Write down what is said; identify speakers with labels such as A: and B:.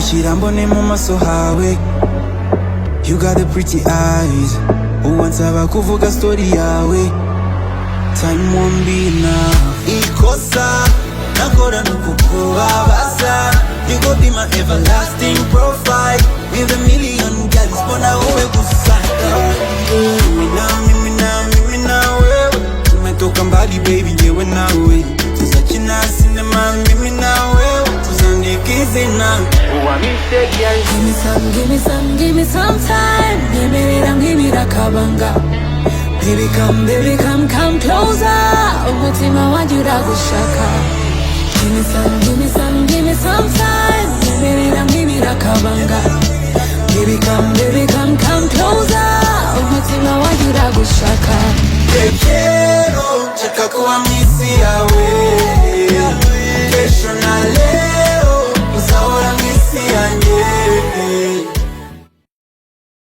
A: Hindukira mbone mu maso hawe. You got the pretty eyes. Uwansaba kuvuga story yawe. Time won't be enough. Ikosa nakora nukukubabaza. You go be my everlasting profile. With a million girls mbona wowe gusa. Mimi na wewe tumetoka mbali baby, yewe na wewe tuzakina cinema, mimi na wewe tuzandikize na
B: Give me some time. Give me kabanga. Baby come closer. Umutima wanjye uragushaka.